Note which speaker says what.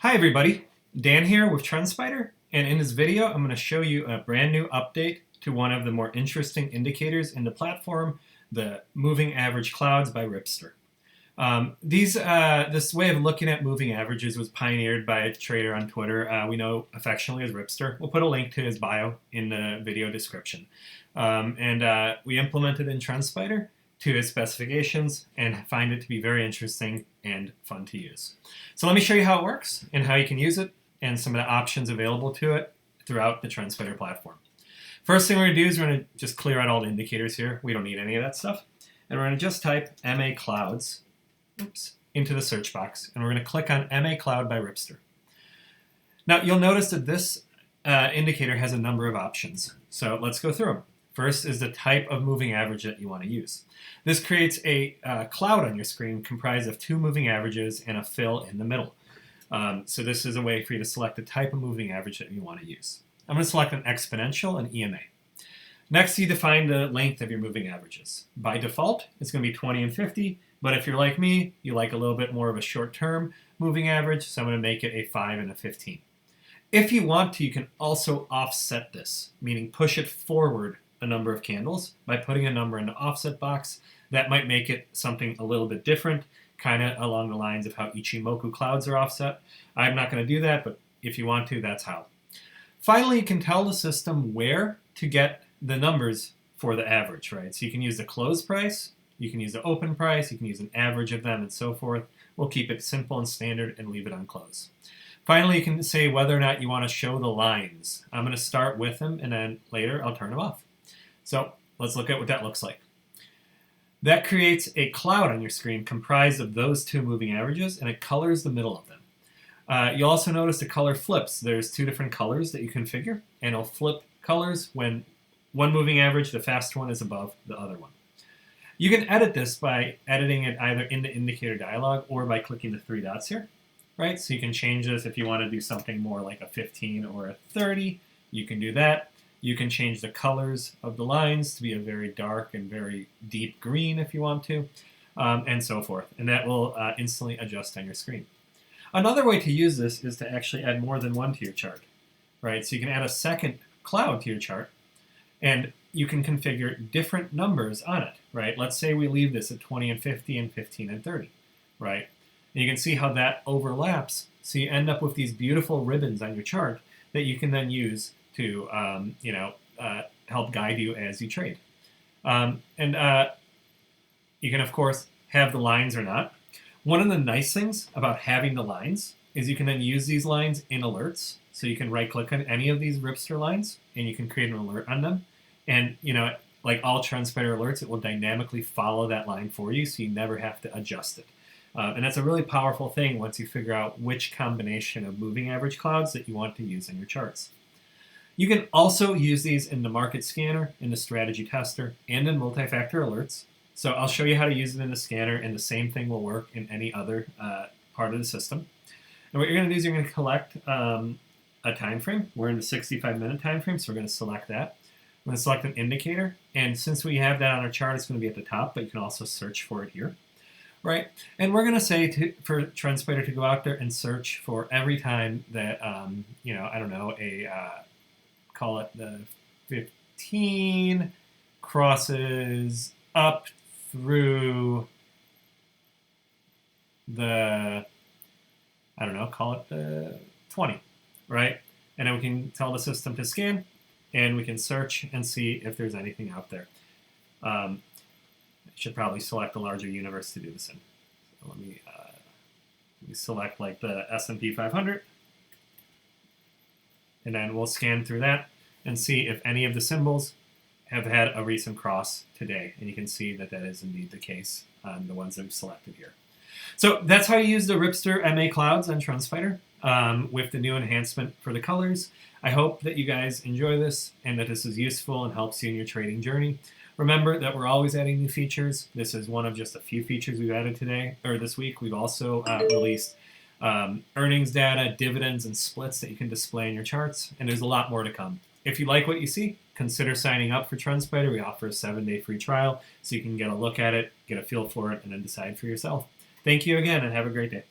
Speaker 1: Hi everybody, Dan here with TrendSpider, and in this video I'm going to show you a brand new update to one of the more interesting indicators in the platform, the moving average clouds by Ripster. This way of looking at moving averages was pioneered by a trader on Twitter we know affectionately as Ripster. We'll put a link to his bio in the video description. We implemented in TrendSpider to his specifications and find it to be very interesting and fun to use. So let me show you how it works and how you can use it and some of the options available to it throughout the TrendSpider platform. First thing we're going to do is we're going to just clear out all the indicators here. We don't need any of that stuff. And we're going to just type MA Clouds into the search box, and we're going to click on MA Cloud by Ripster. Now you'll notice that this indicator has a number of options. So let's go through them. First is the type of moving average that you want to use. This creates a cloud on your screen comprised of two moving averages and a fill in the middle. So this is a way for you to select the type of moving average that you want to use. I'm going to select an exponential and EMA. Next, you define the length of your moving averages. By default, it's going to be 20 and 50, but if you're like me, you like a little bit more of a short-term moving average, so I'm going to make it a 5 and a 15. If you want to, you can also offset this, meaning push it forward a number of candles by putting a number in the offset box. That might make it something a little bit different, kind of along the lines of how Ichimoku clouds are offset. I'm not going to do that, but if you want to, that's how. Finally, you can tell the system where to get the numbers for the average, right? So you can use the close price, you can use the open price, you can use an average of them, and so forth. We'll keep it simple and standard and leave it on close. Finally, you can say whether or not you want to show the lines. I'm going to start with them, and then later I'll turn them off. So let's look at what that looks like. That creates a cloud on your screen comprised of those two moving averages, and it colors the middle of them. You'll also notice the color flips. There's two different colors that you configure, and it'll flip colors when one moving average, the faster one, is above the other one. You can edit this by editing it either in the indicator dialog or by clicking the three dots here, right? So you can change this if you want to do something more like a 15 or a 30. You can do that. You can change the colors of the lines to be a very dark and very deep green if you want to, and so forth. And that will instantly adjust on your screen. Another way to use this is to actually add more than one to your chart, right? So you can add a second cloud to your chart, and you can configure different numbers on it, right? Let's say we leave this at 20 and 50 and 15 and 30, right? And you can see how that overlaps. So you end up with these beautiful ribbons on your chart that you can then use to help guide you as you trade. You can, of course, have the lines or not. One of the nice things about having the lines is you can then use these lines in alerts. So you can right-click on any of these Ripster lines, and you can create an alert on them. And, like all TrendSpider alerts, it will dynamically follow that line for you, so you never have to adjust it. And that's a really powerful thing once you figure out which combination of moving average clouds that you want to use in your charts. You can also use these in the market scanner, in the strategy tester, and in multi-factor alerts. So I'll show you how to use it in the scanner, and the same thing will work in any other part of the system. And what you're going to do is you're going to collect a time frame. We're in the 65-minute time frame, so we're going to select that. We're going to select an indicator, and since we have that on our chart, it's going to be at the top, but you can also search for it here. Right, and we're going to say for TrendSpider to go out there and search for every time that, call it the 15 crosses up through the, call it the 20, right? And then we can tell the system to scan, and we can search and see if there's anything out there. I should probably select a larger universe to do this in. So let me select like the S&P 500. And then we'll scan through that and see if any of the symbols have had a recent cross today. And you can see that that is indeed the case on the ones that we've selected here. So that's how you use the Ripster MA Clouds on TrendSpider with the new enhancement for the colors. I hope that you guys enjoy this and that this is useful and helps you in your trading journey. Remember that we're always adding new features. This is one of just a few features we've added today, or this week. We've also released earnings data, dividends, and splits that you can display in your charts, and there's a lot more to come. If you like what you see, consider signing up for TrendSpider. We offer a 7-day free trial, so you can get a look at it, get a feel for it, and then decide for yourself. Thank you again, and have a great day.